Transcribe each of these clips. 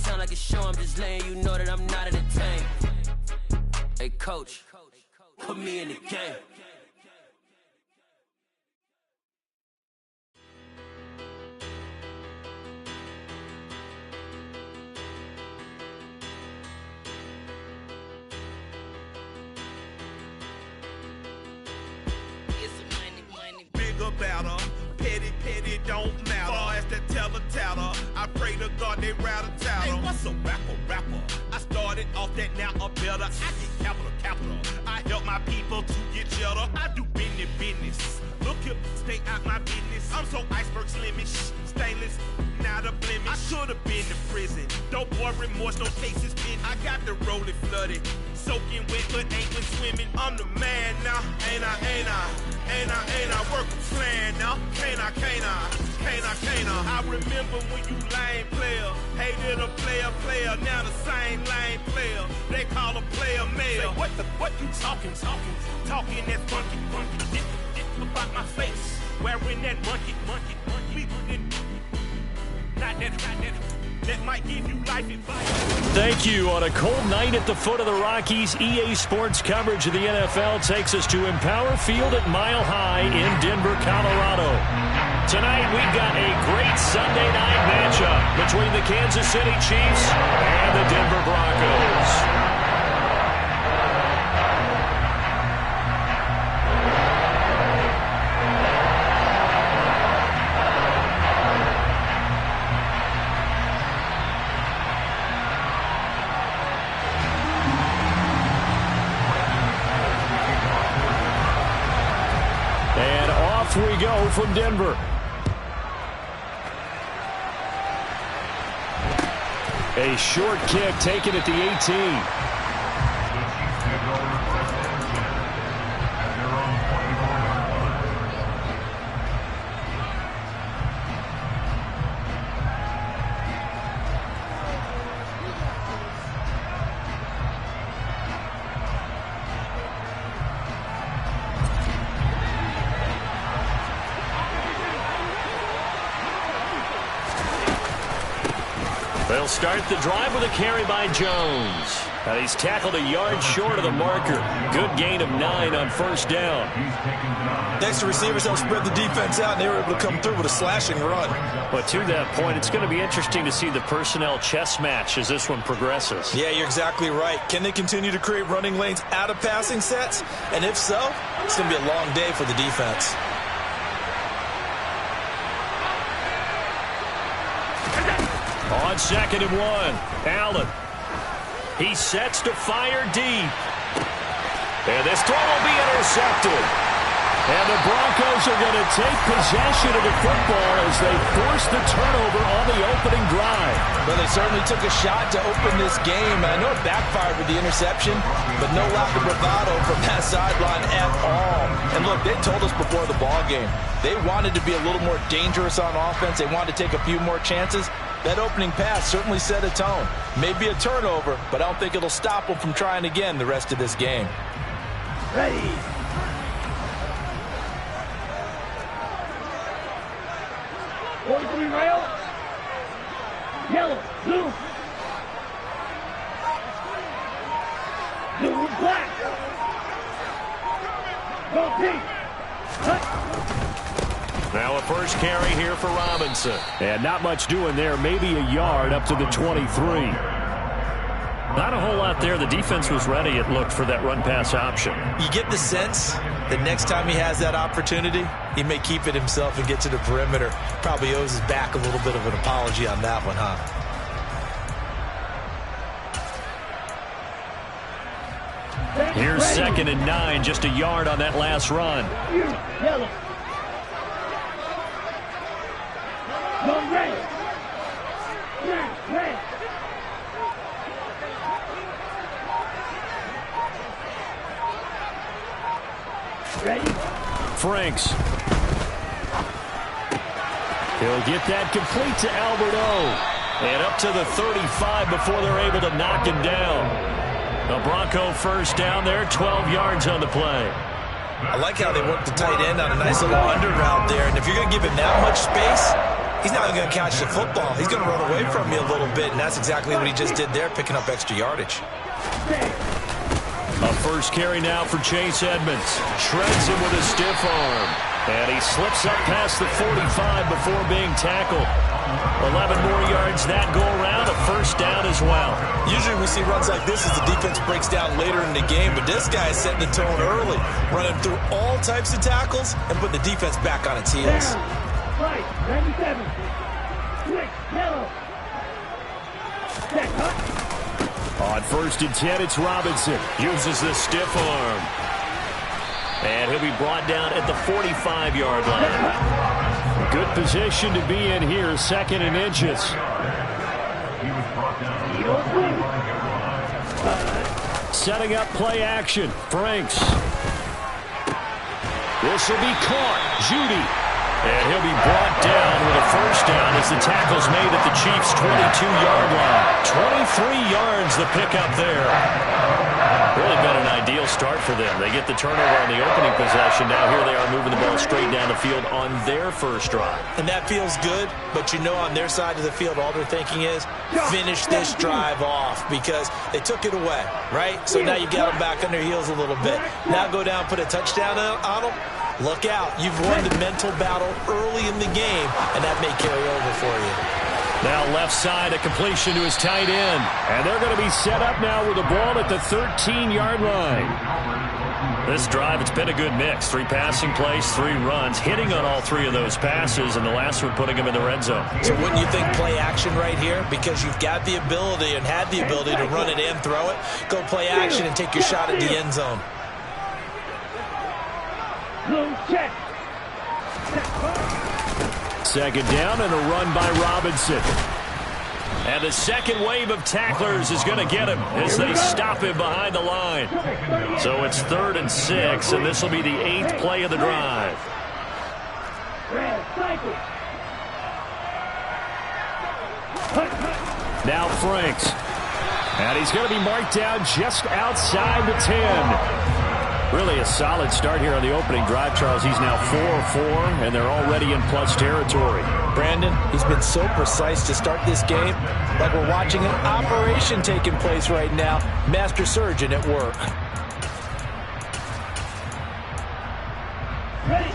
sound like a show, I'm just letting you know that I'm not entertained. Hey, coach, put me in the game. Better, petty don't matter. Far as the teller, I pray to God they rattle tattle. Hey, what's a rapper? I started off that, now I'm better. I get capital. I help my people to get cheddar. I do business. Look here, stay out my business. I'm so iceberg slimish, stainless, not a blemish. I could have been to prison. Don't boy remorse, no cases pinned. I got the rolling flooded, soaking wet, but ain't been swimming. I'm the man now, ain't I? Work a plan now, can't I? I remember when you lame player, hated a player, now the same lame player. They call a player mayor. What you talking that funky, about my face, wearing that monkey, not that might give you life advice. Thank you. On a cold night at the foot of the Rockies, EA Sports coverage of the NFL takes us to Empower Field at Mile High in Denver, Colorado. Tonight, we've got a great Sunday night matchup between the Kansas City Chiefs and the Denver Broncos. We go from Denver. A short kick taken at the 18. They'll start the drive with a carry by Jones. And he's tackled a yard short of the marker. Good gain of 9 on first down. Next to receivers help spread the defense out, and they were able to come through with a slashing run. But to that point, it's going to be interesting to see the personnel chess match as this one progresses. Yeah, you're exactly right. Can they continue to create running lanes out of passing sets? And if so, it's going to be a long day for the defense. On 2nd and 1, Allen. He sets to fire deep. And this throw will be intercepted. And the Broncos are going to take possession of the football as they force the turnover on the opening drive. Well, they certainly took a shot to open this game. I know it backfired with the interception, but no lack of bravado from that sideline at all. And look, they told us before the ball game, they wanted to be a little more dangerous on offense. They wanted to take a few more chances. That opening pass certainly set a tone. Maybe a turnover, but I don't think it'll stop them from trying again the rest of this game. Ready. Green rail. Yellow, blue. Blue, black. Go pink. Now a first carry here for Robinson. And not much doing there. Maybe a yard up to the 23. Not a whole lot there. The defense was ready, it looked, for that run-pass option. You get the sense that next time he has that opportunity, he may keep it himself and get to the perimeter. Probably owes his back a little bit of an apology on that one, huh? Here's 2nd and 9, just a yard on that last run. Yellow. Red. Red. Ready? Franks. He'll get that complete to Alberto. And up to the 35 before they're able to knock him down. The Bronco first down there, 12 yards on the play. I like how they work the tight end on a nice little under route there. And if you're going to give him that much space, he's not going to catch the football. He's going to run away from me a little bit, and that's exactly what he just did there, picking up extra yardage. A first carry now for Chase Edmonds. Shreds him with a stiff arm. And he slips up past the 45 before being tackled. 11 more yards that go around, a first down as well. Usually we see runs like this as the defense breaks down later in the game, but this guy is setting the tone early, running through all types of tackles and putting the defense back on its heels. Right, 97. Switch, yellow. Set, hut. On 1st and 10, it's Robinson. Uses the stiff arm. And he'll be brought down at the 45-yard line. Good position to be in here, 2nd and inches. Setting up play action. Franks. This will be caught. Judy. And he'll be brought down with a first down as the tackle's made at the Chiefs' 22-yard line. 23 yards the pickup there. Really been an ideal start for them. They get the turnover on the opening possession. Now here they are moving the ball straight down the field on their first drive. And that feels good, but you know on their side of the field all they're thinking is finish this drive off because they took it away, right? So now you got them back on their heels a little bit. Now go down, put a touchdown on them. Look out. You've won the mental battle early in the game, and that may carry over for you. Now left side, a completion to his tight end. And they're going to be set up now with the ball at the 13-yard line. This drive, it's been a good mix. 3 passing plays, 3 runs, hitting on all 3 of those passes, and the last one putting him in the red zone. So wouldn't you think play action right here? Because you've got the ability and had the ability to run it and throw it. Go play action and take your shot at the end zone. Check. 2nd down and a run by Robinson. And the second wave of tacklers is going to get him as they stop him behind the line. So it's 3rd and 6, and this will be the 8th play of the drive. Now Franks. And he's going to be marked down just outside the 10. Really a solid start here on the opening drive, Charles. He's now 4-4, and they're already in plus territory. Brandon, he's been so precise to start this game, like we're watching an operation taking place right now. Master surgeon at work.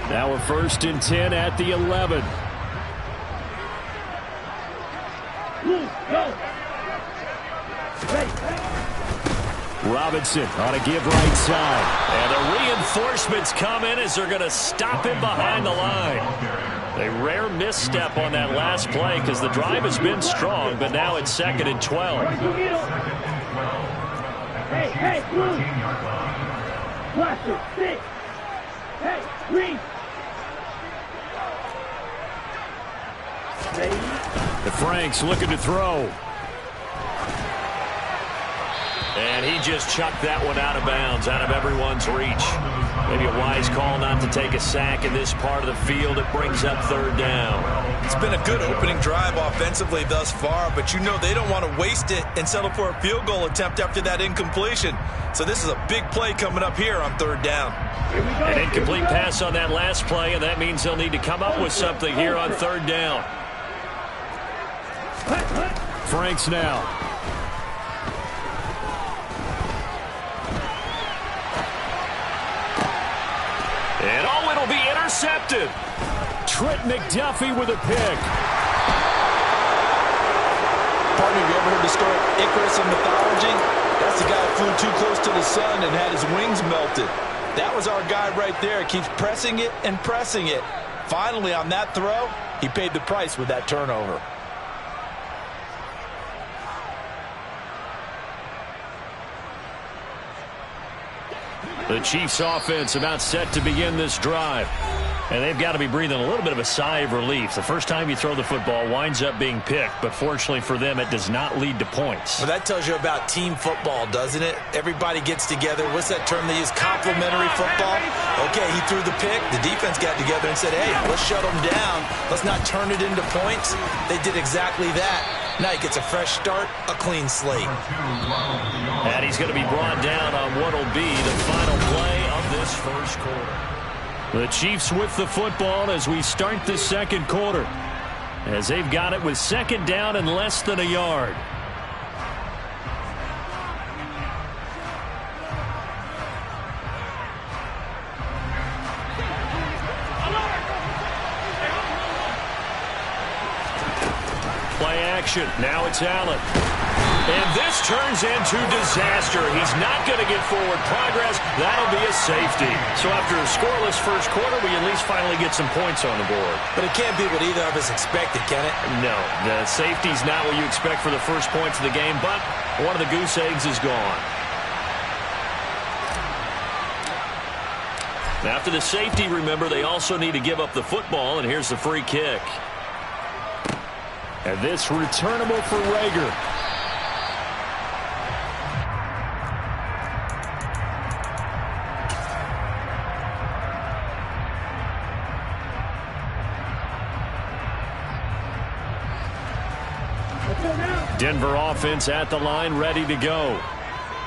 Now a 1st and 10 at the 11. Go. Robinson on a give right side. And the reinforcements come in as they're going to stop him behind the line. A rare misstep on that last play because the drive has been strong, but now it's 2nd and 12. Hey, blue. Blaster, 6. Hey, green. The Franks looking to throw. And he just chucked that one out of bounds, out of everyone's reach. Maybe a wise call not to take a sack in this part of the field. It brings up 3rd down. It's been a good opening drive offensively thus far, but you know they don't want to waste it and settle for a field goal attempt after that incompletion. So this is a big play coming up here on 3rd down. An incomplete pass on that last play, and that means they'll need to come up with something here on 3rd down. Franks now. And it'll be intercepted. Trent McDuffie with a pick. Partner, have you ever heard the story of Icarus in mythology? That's the guy who flew too close to the sun and had his wings melted. That was our guy right there. Keeps pressing it and pressing it. Finally, on that throw, he paid the price with that turnover. The Chiefs offense about set to begin this drive. And they've got to be breathing a little bit of a sigh of relief. The first time you throw the football winds up being picked, but fortunately for them, it does not lead to points. Well, that tells you about team football, doesn't it? Everybody gets together. What's that term they use? Complementary football? Okay, he threw the pick. The defense got together and said, hey, let's shut them down. Let's not turn it into points. They did exactly that. Now he gets a fresh start, a clean slate. And he's going to be brought down on what will be the final play of this first quarter. The Chiefs with the football as we start the second quarter. as they've got it with second down and less than a yard. Play action. Now it's Allen. And this turns into disaster. He's not going to get forward progress. That'll be a safety. So after a scoreless first quarter, we at least finally get some points on the board. But it can't be what either of us expected, can it? No, the safety's not what you expect for the first points of the game, but one of the goose eggs is gone. After the safety, remember, they also need to give up the football, and here's the free kick. And this returnable for Rager. Denver offense at the line, ready to go.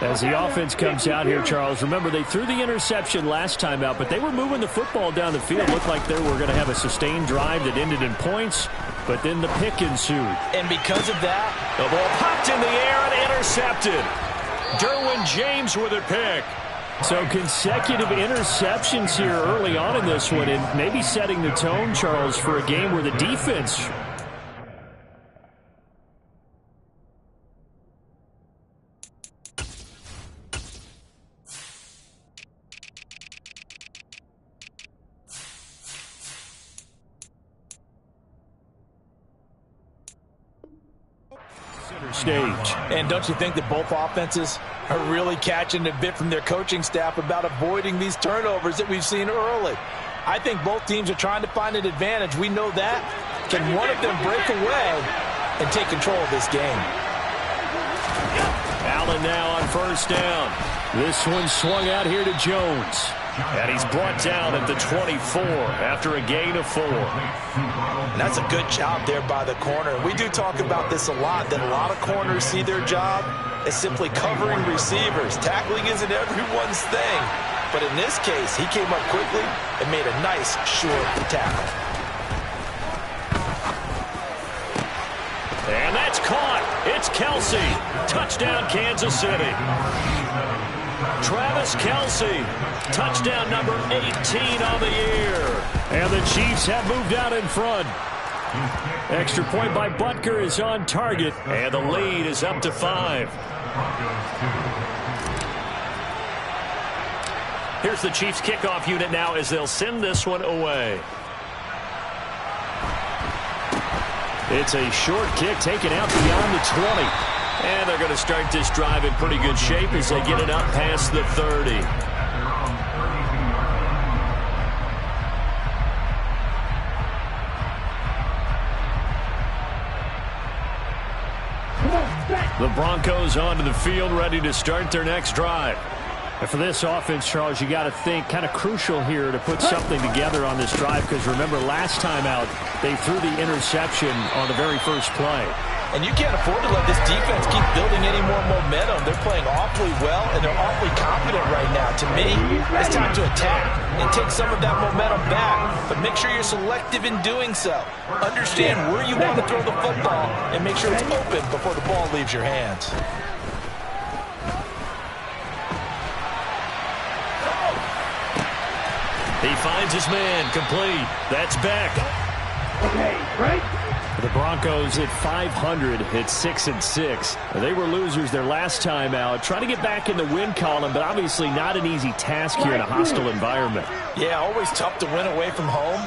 As the offense comes out here, Charles, remember they threw the interception last time out, but they were moving the football down the field. Looked like they were going to have a sustained drive that ended in points, but then the pick ensued. And because of that, the ball popped in the air and intercepted. Derwin James with a pick. So consecutive interceptions here early on in this one, and maybe setting the tone, Charles, for a game where the defense... stage. And don't you think that both offenses are really catching a bit from their coaching staff about avoiding these turnovers that we've seen early? I think both teams are trying to find an advantage. We know that. Can one of them break away and take control of this game? Allen now on first down. This one swung out here to Jones. And he's brought down at the 24 after a gain of 4. And that's a good job there by the corner. We do talk about this a lot, that a lot of corners see their job as simply covering receivers. Tackling isn't everyone's thing. But in this case, he came up quickly and made a nice, short tackle. And that's caught. It's Kelce. Touchdown, Kansas City. Travis Kelce, touchdown number 18 on the year. And the Chiefs have moved out in front. Extra point by Butker is on target, and the lead is up to 5. Here's the Chiefs kickoff unit now as they'll send this one away. It's a short kick taken out beyond the 20. And they're going to start this drive in pretty good shape as they get it up past the 30. The Broncos onto the field, ready to start their next drive. And for this offense, Charles, you got to think kind of crucial here to put something together on this drive, because remember last time out they threw the interception on the very first play. And you can't afford to let this defense keep building any more momentum. They're playing awfully well, and they're awfully confident right now. To me, it's time to attack and take some of that momentum back. But make sure you're selective in doing so. Understand where you want to throw the football and make sure it's open before the ball leaves your hands. He finds his man, complete. That's Beck. Okay, right? The Broncos at 500 at 6-6. They were losers their last time out. Trying to get back in the win column, but obviously not an easy task here in a hostile environment. Yeah, always tough to win away from home.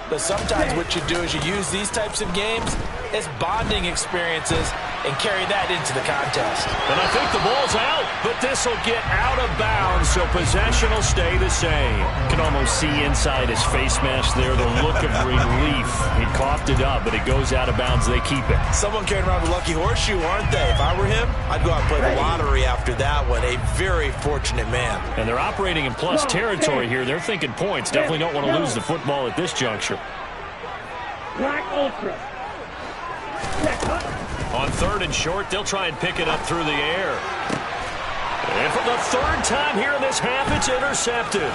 But sometimes what you do is you use these types of games as bonding experiences and carry that into the contest. And I think the ball's out, but this will get out of bounds, so possession will stay the same. You can almost see inside his face mask there the look of relief. He coughed it up, but it goes out of bounds. They keep it. Someone carrying around a lucky horseshoe, aren't they? If I were him, I'd go out and play the lottery after that one. A very fortunate man. And they're operating in plus territory here. They're thinking points. Definitely don't want to lose the football at this juncture. Black Ultra. On 3rd and short, they'll try and pick it up through the air. And for the 3rd time here in this half, it's intercepted.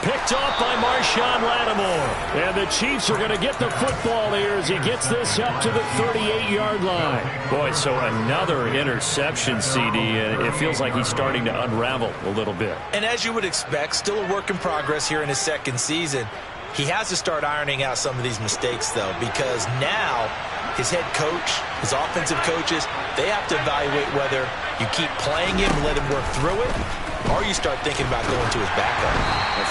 Picked off by Marshawn Lattimore. And the Chiefs are going to get the football here as he gets this up to the 38-yard line. Boy, so another interception, CD, and it feels like he's starting to unravel a little bit. And as you would expect, still a work in progress here in his second season. He has to start ironing out some of these mistakes, though, because now his head coach, his offensive coaches, they have to evaluate whether you keep playing him and let him work through it, or you start thinking about going to his backup.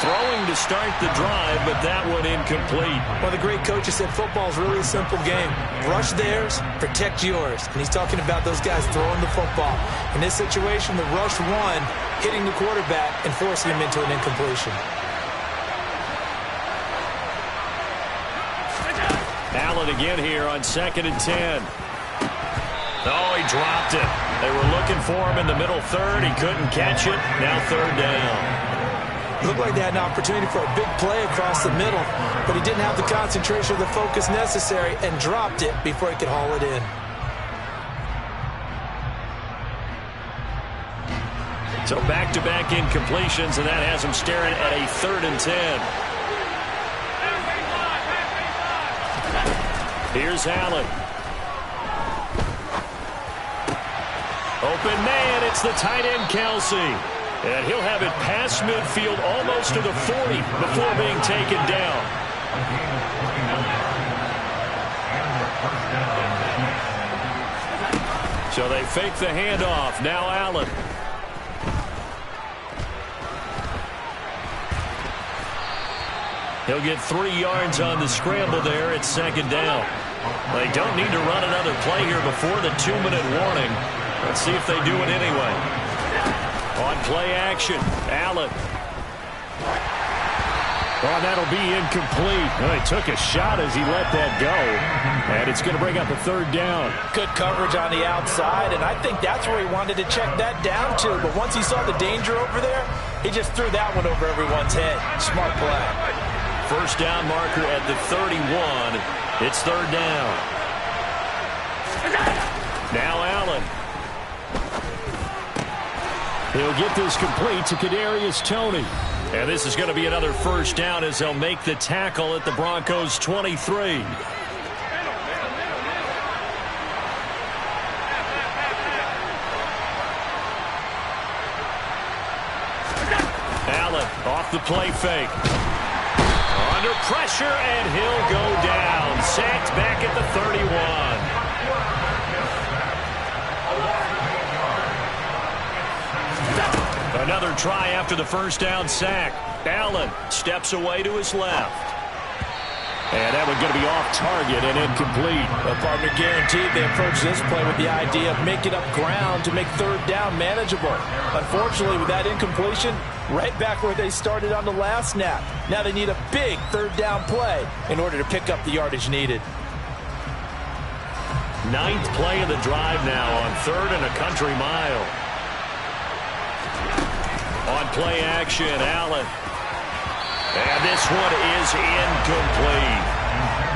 Throwing to start the drive, but that one incomplete. Well, the great coach has said football is really a simple game. Rush theirs, protect yours. And he's talking about those guys throwing the football. In this situation, the rush one, hitting the quarterback and forcing him into an incompletion. Allen again here on 2nd and 10. Oh, he dropped it. They were looking for him in the middle third. He couldn't catch it. Now 3rd down. Looked like they had an opportunity for a big play across the middle, but he didn't have the concentration or the focus necessary and dropped it before he could haul it in. So back-to-back incompletions, and that has him staring at a 3rd and 10. Here's Allen. Open man, it's the tight end, Kelsey. And he'll have it past midfield almost to the 40 before being taken down. So they fake the handoff. Now Allen. He'll get 3 yards on the scramble there at 2nd down. They don't need to run another play here before the 2-minute warning. Let's see if they do it anyway. On play action, Allen. Oh, that'll be incomplete. Well, he took a shot as he let that go. And it's going to bring up a 3rd down. Good coverage on the outside, and I think that's where he wanted to check that down to. But once he saw the danger over there, he just threw that one over everyone's head. Smart play. 1st down marker at the 31. It's 3rd down. Now Allen. He'll get this complete to Kadarius Toney. And this is going to be another 1st down as they'll make the tackle at the Broncos' 23. Allen off the play fake. Under pressure, and he'll go down. Sacked back at the 31. Another try after the 1st down sack. Allen steps away to his left. And that one's going to be off target and incomplete. Well, partner, guaranteed they approach this play with the idea of making up ground to make 3rd down manageable. Unfortunately, with that incompletion, right back where they started on the last snap. Now they need a big 3rd down play in order to pick up the yardage needed. 9th play of the drive now on 3rd and a country mile. On play action, Allen. And this one is incomplete.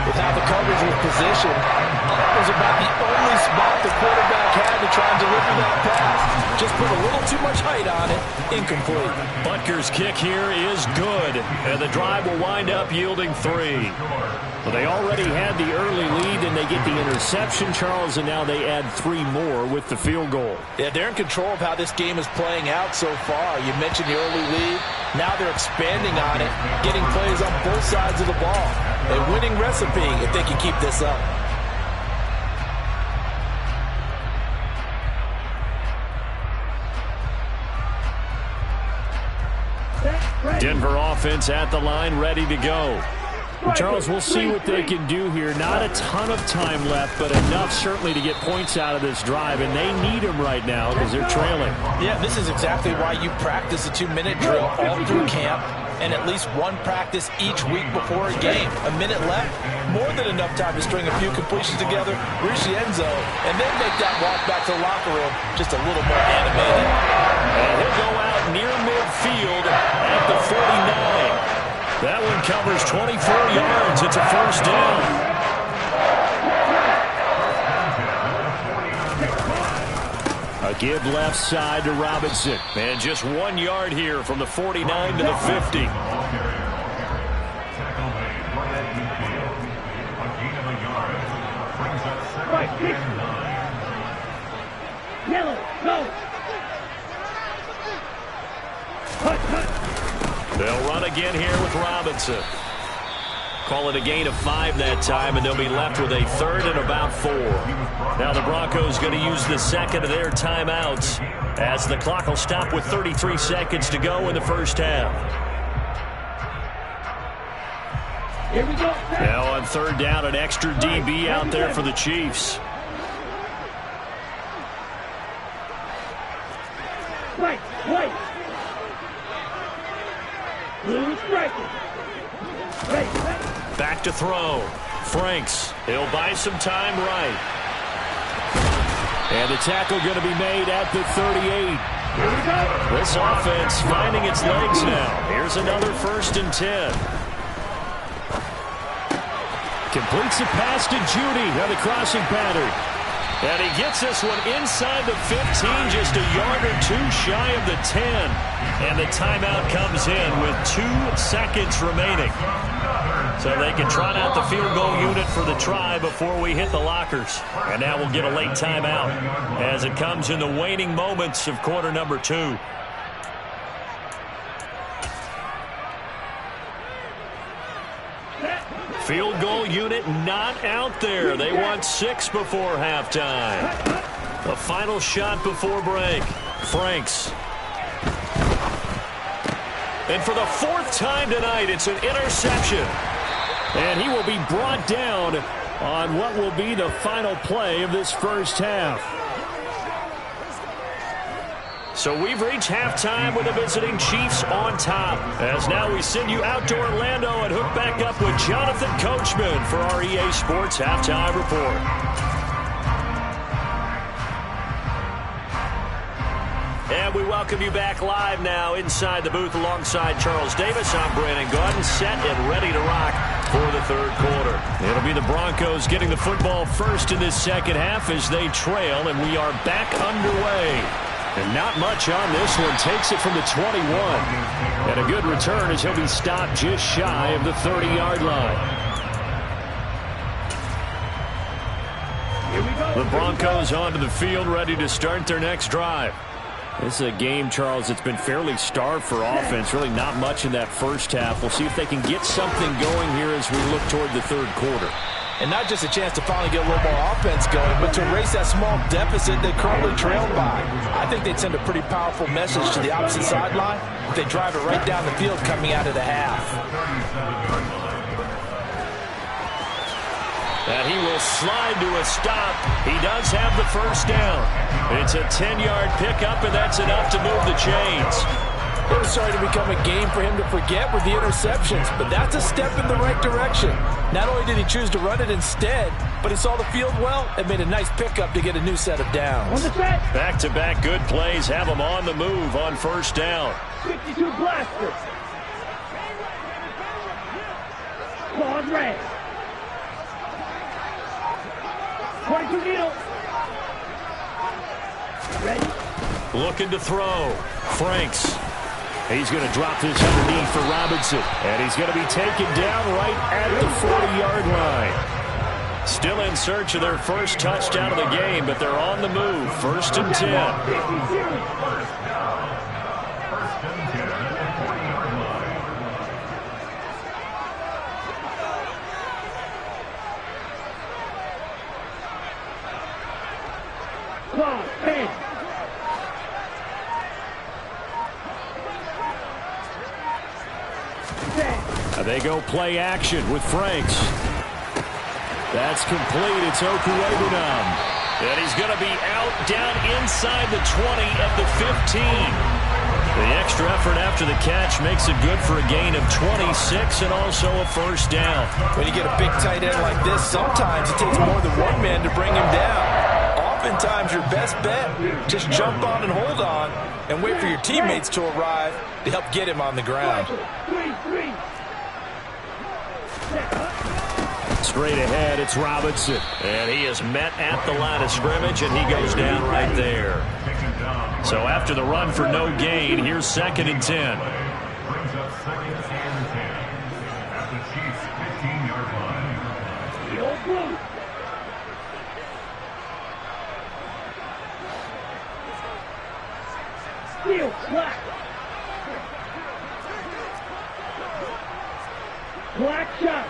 With how the coverage was positioned, that was about the only spot the quarterback had to try and deliver that pass. Just put a little too much height on it. Incomplete. Butker's kick here is good, and the drive will wind up yielding 3. Well, they already had the early lead, and they get the interception, Charles, and now they add 3 more with the field goal. Yeah, they're in control of how this game is playing out so far. You mentioned the early lead. Now they're expanding on it, getting plays on both sides of the ball. A winning recipe if they can keep this up. Denver offense at the line, ready to go. Charles, we'll see what they can do here. Not a ton of time left, but enough certainly to get points out of this drive, and they need them right now because they're trailing. Yeah, this is exactly why you practice a 2-minute drill all through camp and at least one practice each week before a game. A minute left, more than enough time to string a few completions together, reach the end zone, and then make that walk back to the locker room just a little more animated. And he'll go out near midfield at the 49. That one covers 24 yards. It's a 1st down. A give left side to Robinson. And just 1 yard here from the 49 to the 50. Yellow, go. They'll run again here with Robinson. Call it a gain of 5 that time, and they'll be left with a third and about 4. Now the Broncos going to use the second of their timeouts as the clock will stop with 33 seconds to go in the first half. Here we go. Now on third down, an extra DB out there for the Chiefs. Right, right. Blue striker. Right. Back to throw. Franks. He'll buy some time right. And the tackle going to be made at the 38. Here we go. This offense finding its legs now. Here's another 1st and 10. Completes the pass to Judy on the crossing pattern. And he gets this one inside the 15, just a yard or 2 shy of the 10. And the timeout comes in with 2 seconds remaining. So they can trot out the field goal unit for the try before we hit the lockers. And now we'll get a late timeout as it comes in the waning moments of quarter number 2. Field goal unit not out there. They want 6 before halftime. The final shot before break. Franks. And for the 4th time tonight, it's an interception. And he will be brought down on what will be the final play of this first half. So we've reached halftime with the visiting Chiefs on top. As now we send you out to Orlando and hook back up with Jonathan Coachman for our EA Sports Halftime Report. And we welcome you back live now inside the booth alongside Charles Davis. I'm Brandon Gaudin, set and ready to rock for the third quarter. It'll be the Broncos getting the football first in this second half as they trail, and we are back underway. And not much on this one. Takes it from the 21. And a good return as he'll be stopped just shy of the 30-yard line. Here we go. The Broncos onto the field, ready to start their next drive. This is a game, Charles, that's been fairly starved for offense. Really not much in that first half. We'll see if they can get something going here as we look toward the third quarter. And not just a chance to finally get a little more offense going, but to erase that small deficit they currently trailed by. I think they'd send a pretty powerful message to the opposite sideline if they drive it right down the field coming out of the half. And he will slide to a stop. He does have the first down. It's a 10-yard pickup, and that's enough to move the chains. It was starting to become a game for him to forget with the interceptions, but that's a step in the right direction. Not only did he choose to run it instead, but he saw the field well and made a nice pickup to get a new set of downs. Back-to-back good plays have him on the move on first down. 52 blaster. Claude red. 22 needle. Ready? Looking to throw. Franks. He's going to drop this underneath for Robinson. And he's going to be taken down right at the 40-yard line. Still in search of their first touchdown of the game, but they're on the move. 1st and 10. They go play action with Franks. That's complete. It's Okuwebunam. And he's going to be out down inside the 20 at the 15. The extra effort after the catch makes it good for a gain of 26 and also a first down. When you get a big tight end like this, sometimes it takes more than one man to bring him down. Oftentimes, your best bet, just jump on and hold on and wait for your teammates to arrive to help get him on the ground. Straight ahead, it's Robinson. And he is met at the line of scrimmage, and he goes down right there. So after the run for no gain, here's 2nd and 10. Brings up 2nd and 10 at the Chiefs' 15-yard line. Steal, black. Black shot.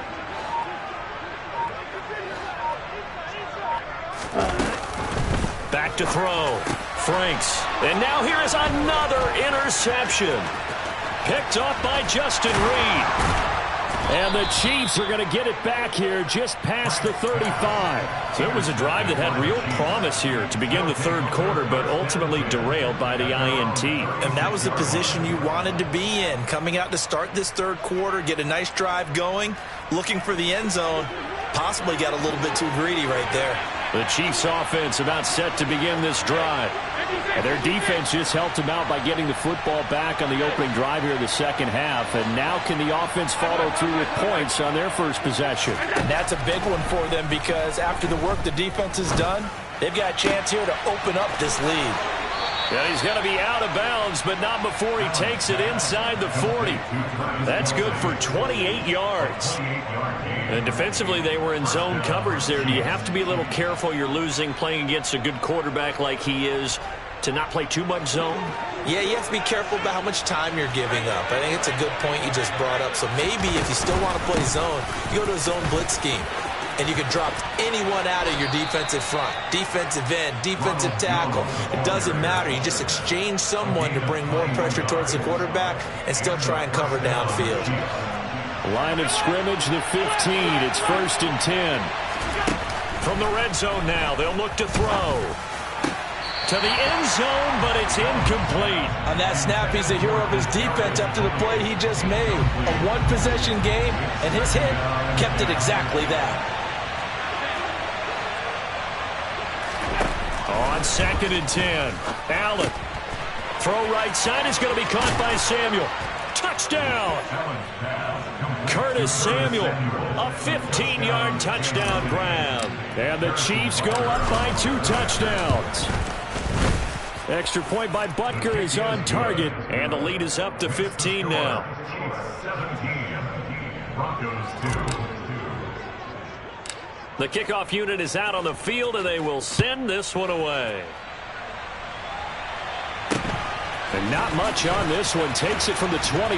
Back to throw. Franks. And now here is another interception. Picked off by Justin Reed. And the Chiefs are going to get it back here just past the 35. So it was a drive that had real promise here to begin the third quarter, but ultimately derailed by the INT. And that was the position you wanted to be in. Coming out to start this third quarter, get a nice drive going, looking for the end zone. Possibly got a little bit too greedy right there. The Chiefs offense about set to begin this drive. And their defense just helped them out by getting the football back on the opening drive here in the second half. And now can the offense follow through with points on their first possession? And that's a big one for them because after the work the defense has done, they've got a chance here to open up this lead. Yeah, he's going to be out of bounds, but not before he takes it inside the 40. That's good for 28 yards. And defensively, they were in zone coverage there. Do you have to be a little careful? You're losing playing against a good quarterback like he is to not play too much zone? Yeah, you have to be careful about how much time you're giving up. I think it's a good point you just brought up. So maybe if you still want to play zone, you go to a zone blitz scheme. And you can drop anyone out of your defensive front, defensive end, defensive tackle. It doesn't matter. You just exchange someone to bring more pressure towards the quarterback and still try and cover downfield. Line of scrimmage, the 15. It's 1st and 10. From the red zone now, they'll look to throw. To the end zone, but it's incomplete. On that snap, he's the hero of his defense after the play he just made. A one-possession game, and his hit kept it exactly that. On 2nd and 10, Allen. Throw right side is going to be caught by Samuel. Touchdown! Curtis Samuel, a 15-yard touchdown grab. And the Chiefs go up by 2 touchdowns. Extra point by Butker is on target, and the lead is up to 15 now. The kickoff unit is out on the field, and they will send this one away. And not much on this one. Takes it from the 21.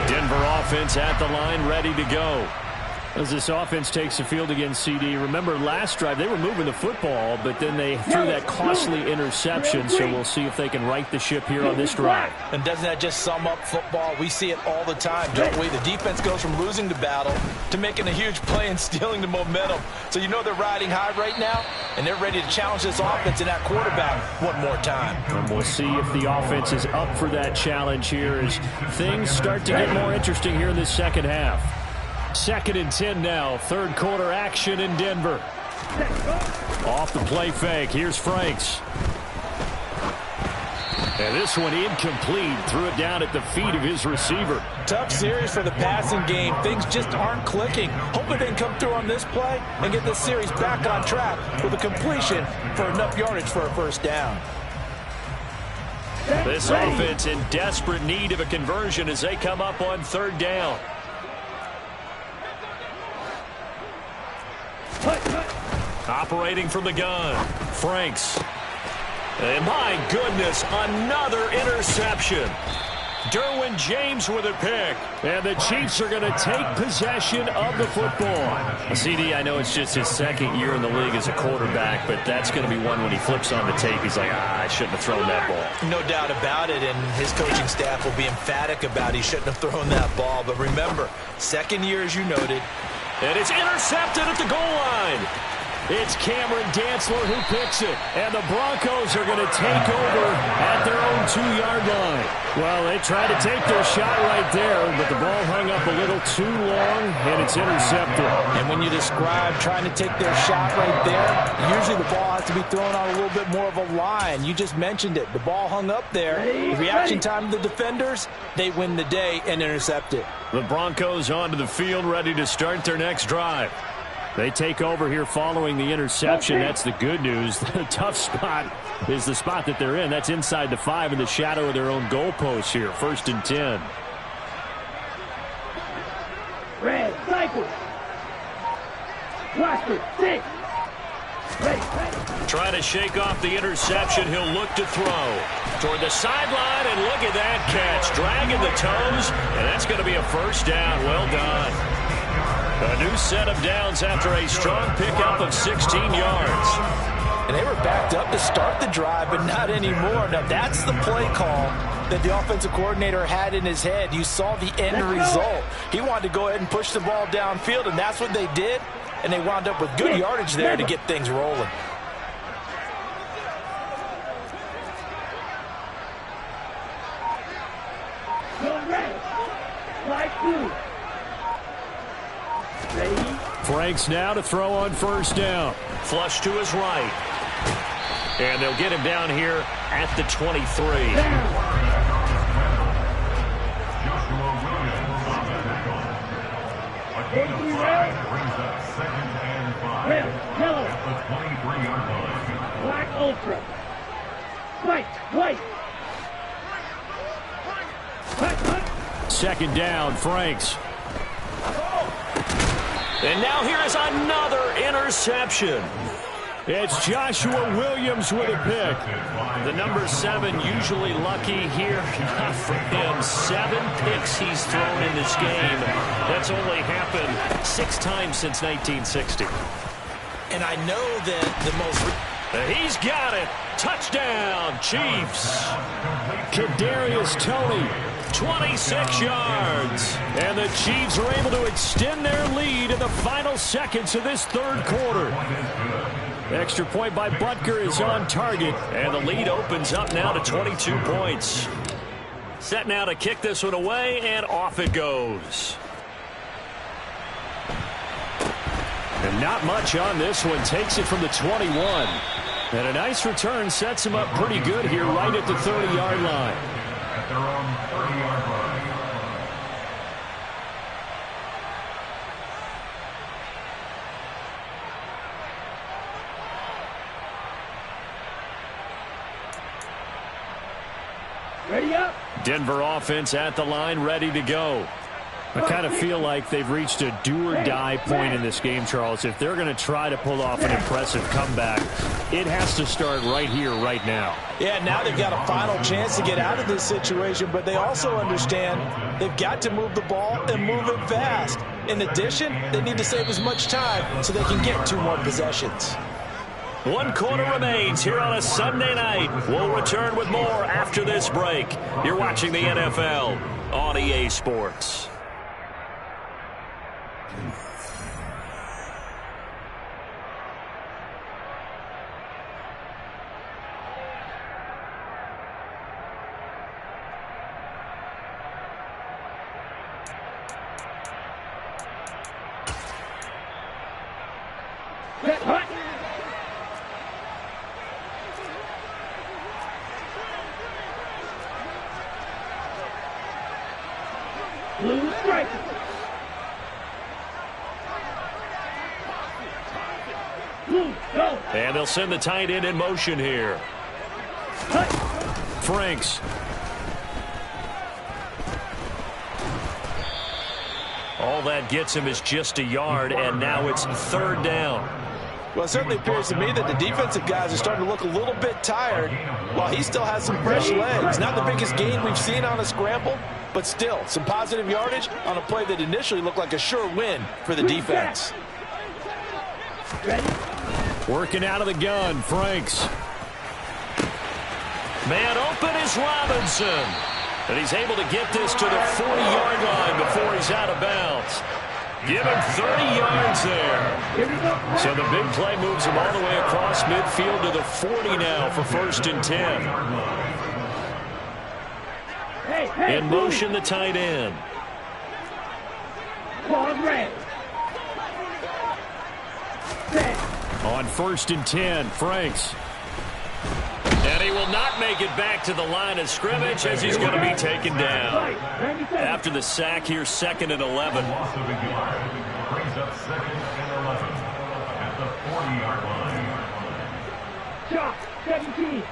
Denver offense at the line, ready to go. As this offense takes the field against CD, remember last drive they were moving the football, but then they threw that costly interception, so we'll see if they can right the ship here on this drive. And doesn't that just sum up football? We see it all the time, don't we? The defense goes from losing the battle to making a huge play and stealing the momentum. So you know they're riding high right now, and they're ready to challenge this offense and that quarterback one more time. And we'll see if the offense is up for that challenge here as things start to get more interesting here in this second half. 2nd and 10 now. Third quarter action in Denver. Off the play fake. Here's Franks. And this one incomplete. Threw it down at the feet of his receiver. Tough series for the passing game. Things just aren't clicking. Hoping they can come through on this play and get this series back on track with a completion for enough yardage for a first down. This offense in desperate need of a conversion as they come up on 3rd down. Operating from the gun, Franks. And my goodness, another interception. Derwin James with a pick. And the Chiefs are going to take possession of the football. CD, I know it's just his 2nd year in the league as a quarterback, but that's going to be one when he flips on the tape. He's like, I shouldn't have thrown that ball. No doubt about it, and his coaching staff will be emphatic about he shouldn't have thrown that ball. But remember, 2nd year, as you noted. And it's intercepted at the goal line. It's Cameron Dantzler who picks it. And the Broncos are going to take over at their own 2-yard line. Well, they tried to take their shot right there, but the ball hung up a little too long, and it's intercepted. And when you describe trying to take their shot right there, usually the ball has to be thrown on a little bit more of a line. You just mentioned it. The ball hung up there. The reaction time of the defenders, they win the day and intercept it. The Broncos onto the field, ready to start their next drive. They take over here following the interception. That's the good news. The tough spot is the spot that they're in. That's inside the 5 in the shadow of their own goalpost here. 1st and 10. Blaster, 6. Ready. Trying to shake off the interception. He'll look to throw toward the sideline, and look at that catch. Dragging the toes, and that's going to be a first down. Well done. A new set of downs after a strong pickup of 16 yards. And they were backed up to start the drive, but not anymore. Now, that's the play call that the offensive coordinator had in his head. You saw the end result. He wanted to go ahead and push the ball downfield, and that's what they did. And they wound up with good yardage there to get things rolling. Franks now to throw on first down. Flush to his right. And they'll get him down here at the 23. Joshua Williams on the tackle. A gain of 5 brings up 2nd and 5 at the 23-yard line. Black Ultra. White. Second down, Franks. And now here is another interception. It's Joshua Williams with a pick. The number 7 usually lucky here. Not for him. 7 picks he's thrown in this game. That's only happened 6 times since 1960. And I know that the most... He's got it. Touchdown, Chiefs. Kadarius Toney, 26 yards. And the Chiefs are able to extend their lead in the final seconds of this third quarter. Extra point by Butker is on target, and the lead opens up now to 22 points. Set now to kick this one away, and off it goes. And not much on this one. Takes it from the 21. And a nice return sets him up pretty good here right at the 30-yard line. At their own 30-yard line. Ready up. Denver offense at the line, ready to go. I kind of feel like they've reached a do-or-die point in this game, Charles. If they're going to try to pull off an impressive comeback, it has to start right here, right now. Yeah, now they've got a final chance to get out of this situation, but they also understand they've got to move the ball and move it fast. In addition, they need to save as much time so they can get 2 more possessions. 1 quarter remains here on a Sunday night. We'll return with more after this break. You're watching the NFL on EA Sports. Blue striker. Blue, go. And they'll send the tight end in motion here. Cut. Franks. All that gets him is just a yard, and now it's 3rd down. Well, it certainly appears to me that the defensive guys are starting to look a little bit tired while he still has some fresh legs. Not the biggest gain we've seen on a scramble, but still some positive yardage on a play that initially looked like a sure win for the defense. Ready. Working out of the gun, Franks. Man open is Robinson. And he's able to get this to the 40-yard line before he's out of bounds. Give him 30 yards there. So the big play moves him all the way across midfield to the 40 now for 1st and 10. In motion, the tight end. On 1st and 10, Franks. And he will not make it back to the line of scrimmage as he's going to be taken down. After the sack here, 2nd and 11. Loss of a yard brings up 2nd and 11 at the 40-yard line. Shot, 17.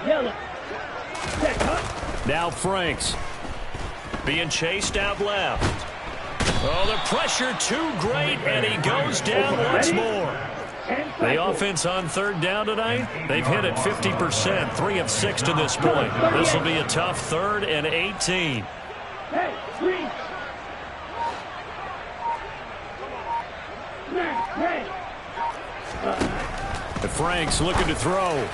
Yellow. Now Franks being chased out left. Oh, the pressure too great, and he goes down once more. The offense on third down tonight, they've hit it 50%, 3 of 6 to this point. This will be a tough 3rd and 18. Hey, three. Franks looking to throw.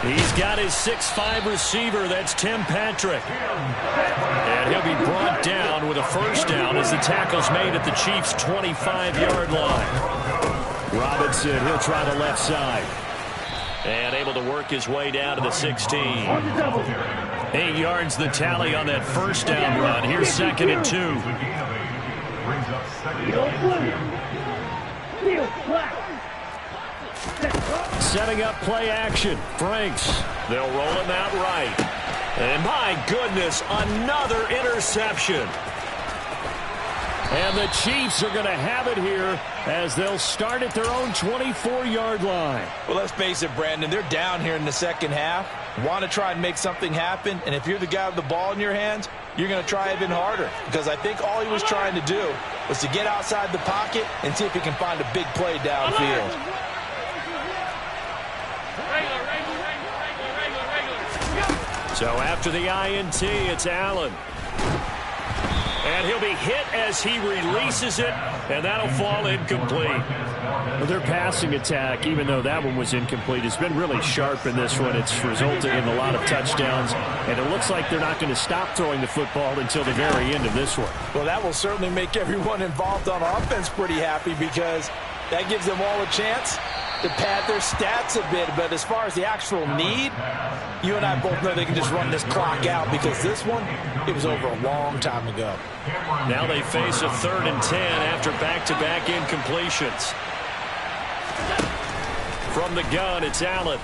He's got his 6'5 receiver. That's Tim Patrick. And he'll be brought down with a first down as the tackle's made at the Chiefs' 25-yard line. Robinson, he'll try the left side. And able to work his way down to the 16. 8 yards the tally on that first down run. Here's 2nd and 2. Setting up play action. Franks. They'll roll him out right. And my goodness, another interception. And the Chiefs are going to have it here as they'll start at their own 24-yard line. Well, let's face it, Brandon, they're down here in the second half. Want to try and make something happen, and if you're the guy with the ball in your hands, you're going to try even harder, because I think all he was trying to do was to get outside the pocket and see if he can find a big play downfield. So after the INT, it's Allen. And he'll be hit as he releases it, and that'll fall incomplete. Well, their passing attack, even though that one was incomplete, has been really sharp in this one. It's resulted in a lot of touchdowns, and it looks like they're not going to stop throwing the football until the very end of this one. Well, that will certainly make everyone involved on offense pretty happy, because that gives them all a chance to pad their stats a bit. But as far as the actual need, you and I both know they can just run this clock out, because this one, it was over a long time ago. Now they face a 3rd and 10 after back-to-back incompletions. From the gun, it's Allen.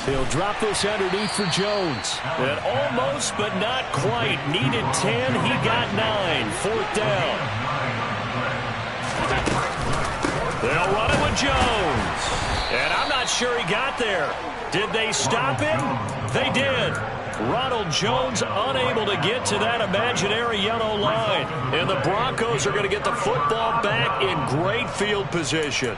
He'll drop this underneath for Jones. And almost, but not quite. Needed 10, he got 9. 4th down. They'll run it with Jones. And I'm not sure he got there. Did they stop him? They did. Ronald Jones unable to get to that imaginary yellow line. And the Broncos are going to get the football back in great field position.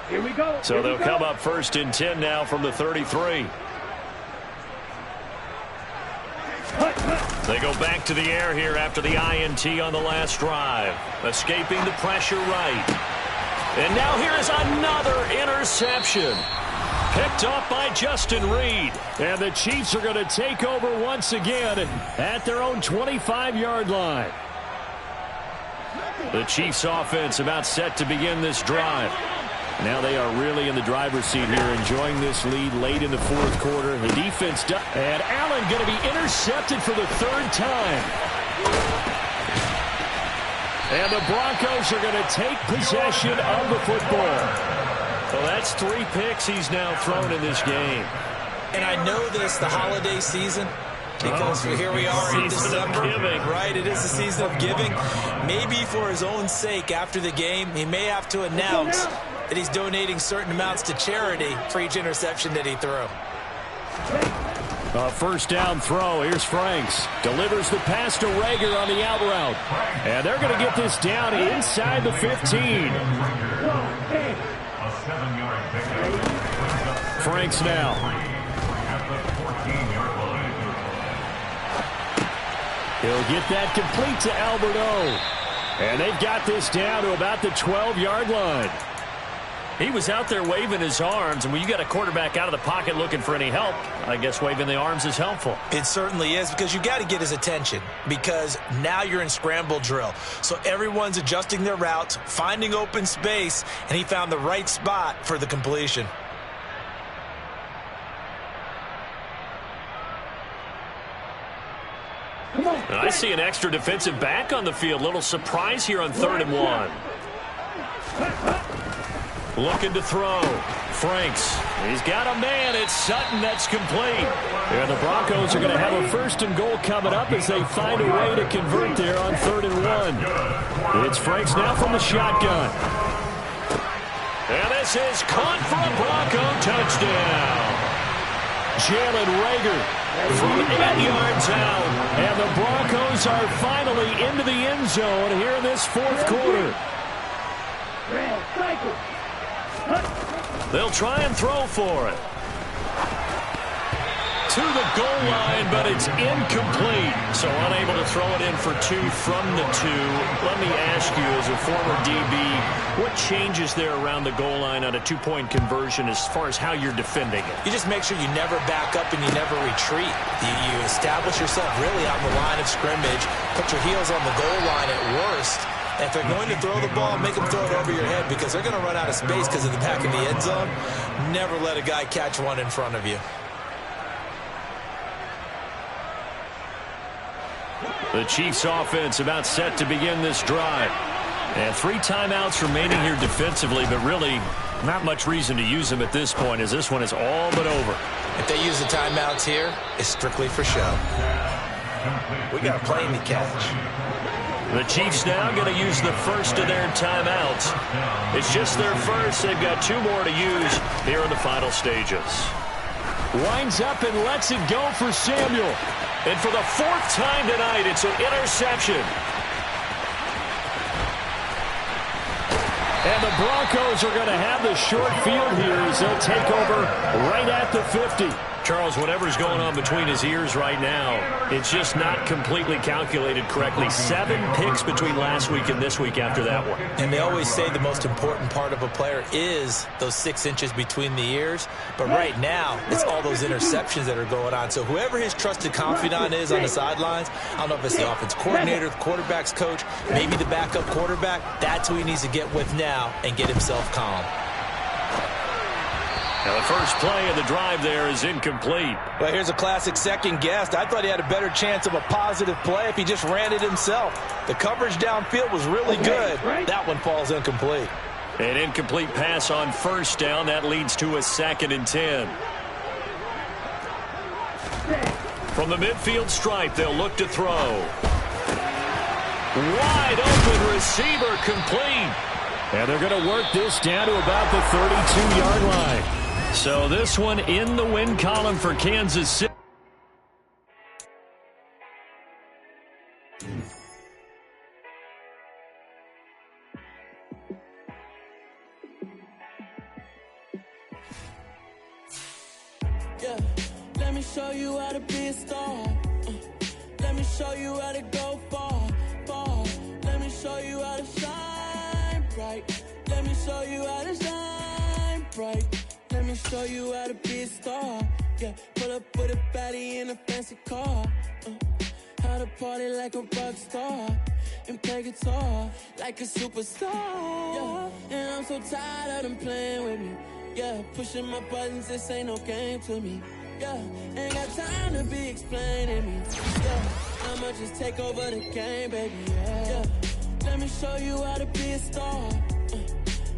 Here we go. So they'll come up 1st and 10 now from the 33. They go back to the air here after the INT on the last drive. Escaping the pressure right. And now here is another interception. Picked off by Justin Reed. And the Chiefs are going to take over once again at their own 25-yard line. The Chiefs offense about set to begin this drive. Now they are really in the driver's seat here, enjoying this lead late in the 4th quarter. The defense does. And Allen going to be intercepted for the 3rd time. And the Broncos are going to take possession of the football. Well, that's 3 picks he's now thrown in this game. And I know this, the holiday season, because here we are in December, right? It is the season of giving. Maybe for his own sake after the game, he may have to announce that he's donating certain amounts to charity for each interception that he threw. A 1st down throw. Here's Franks. Delivers the pass to Rager on the out route. And they're going to get this down inside the 15. Franks now. He'll get that complete to Albert O. And they've got this down to about the 12-yard line. He was out there waving his arms, and when you got a quarterback out of the pocket looking for any help, I guess waving the arms is helpful. It certainly is, because you got to get his attention, because now you're in scramble drill. So everyone's adjusting their routes, finding open space, and he found the right spot for the completion. I see an extra defensive back on the field. Little surprise here on 3rd and 1. Looking to throw. Franks. He's got a man. It's Sutton. That's complete. And the Broncos are going to have a 1st and goal coming up as they find a way to convert there on 3rd and 1. It's Franks now from the shotgun. And this is caught for a Bronco touchdown. Jalen Rager from 8 yards out. And the Broncos are finally into the end zone here in this fourth quarter. They'll try and throw for it. To the goal line, but it's incomplete. So unable to throw it in for 2 from the 2. Let me ask you, as a former DB, what changes there around the goal line on a 2-point conversion as far as how you're defending it? You just make sure you never back up and you never retreat. You establish yourself really on the line of scrimmage, put your heels on the goal line at worst. If they're going to throw the ball, make them throw it over your head because they're going to run out of space because of the back of the end zone. Never let a guy catch one in front of you. The Chiefs offense about set to begin this drive. And 3 timeouts remaining here defensively, but really not much reason to use them at this point as this one is all but over. If they use the timeouts here, it's strictly for show. We got a plane to catch. The Chiefs now going to use the first of their timeouts. It's just their first. They've got 2 more to use here in the final stages. Winds up and lets it go for Samuel. And for the 4th time tonight, it's an interception. And the Broncos are going to have the short field here as they'll take over right at the 50. Charles, whatever's going on between his ears right now, it's just not completely calculated correctly. 7 picks between last week and this week after that one. And they always say the most important part of a player is those 6 inches between the ears. But right now, it's all those interceptions that are going on. So whoever his trusted confidant is on the sidelines, I don't know if it's the offense coordinator, the quarterback's coach, maybe the backup quarterback, that's who he needs to get with now and get himself calm. Now the first play of the drive there is incomplete. Well, here's a classic second guess. I thought he had a better chance of a positive play if he just ran it himself. The coverage downfield was really good. That one falls incomplete. An incomplete pass on first down. That leads to a 2nd and 10. From the midfield stripe, they'll look to throw. Wide open receiver complete. And they're going to work this down to about the 32-yard line. So this one in the win column for Kansas City. Yeah, let me show you how to be a star. Let me show you how to go far, far. Let me show you how to shine bright. Let me show you how to shine bright. Let me show you how to be a star. Yeah, pull up with a baddie in a fancy car. How to party like a rock star and play guitar like a superstar. Yeah, and I'm so tired of them playing with me. Yeah, pushing my buttons, this ain't no game to me. Yeah, ain't got time to be explaining me. Yeah, I'ma just take over the game, baby. Yeah, let me show you how to be a star.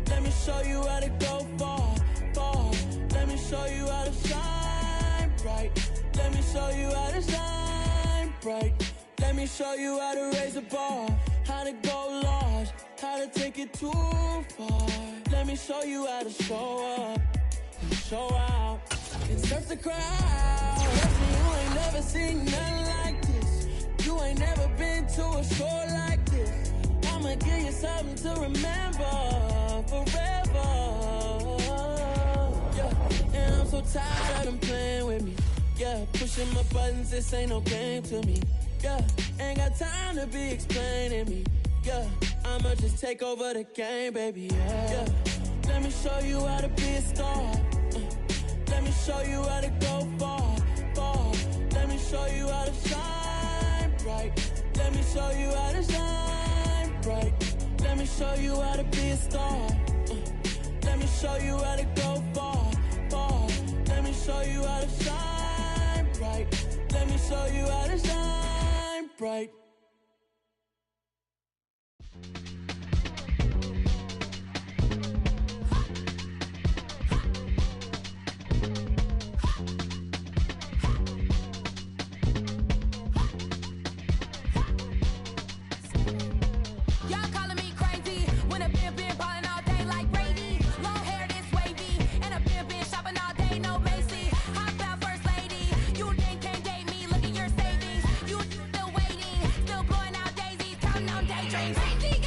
Let me show you how to go far, far. Let me show you how to shine bright. Let me show you how to shine bright. Let me show you how to raise a bar, how to go large, how to take it too far. Let me show you how to show up and show out and surf the crowd. Trust me, you ain't never seen nothing like this. You ain't never been to a show like this. I'ma give you something to remember forever. Yeah, and I'm so tired of them playing with me. Yeah, pushing my buttons, this ain't no game to me. Yeah, ain't got time to be explaining me. Yeah, I'ma just take over the game, baby. Yeah, let me show you how to be a star. Let me show you how to go far, far. Let me show you how to shine bright. Let me show you how to shine bright. Let me show you how to be a star. Let me show you how to go far, far. Let me show you how to shine bright. Let me show you how to shine bright. Can't drive crazy.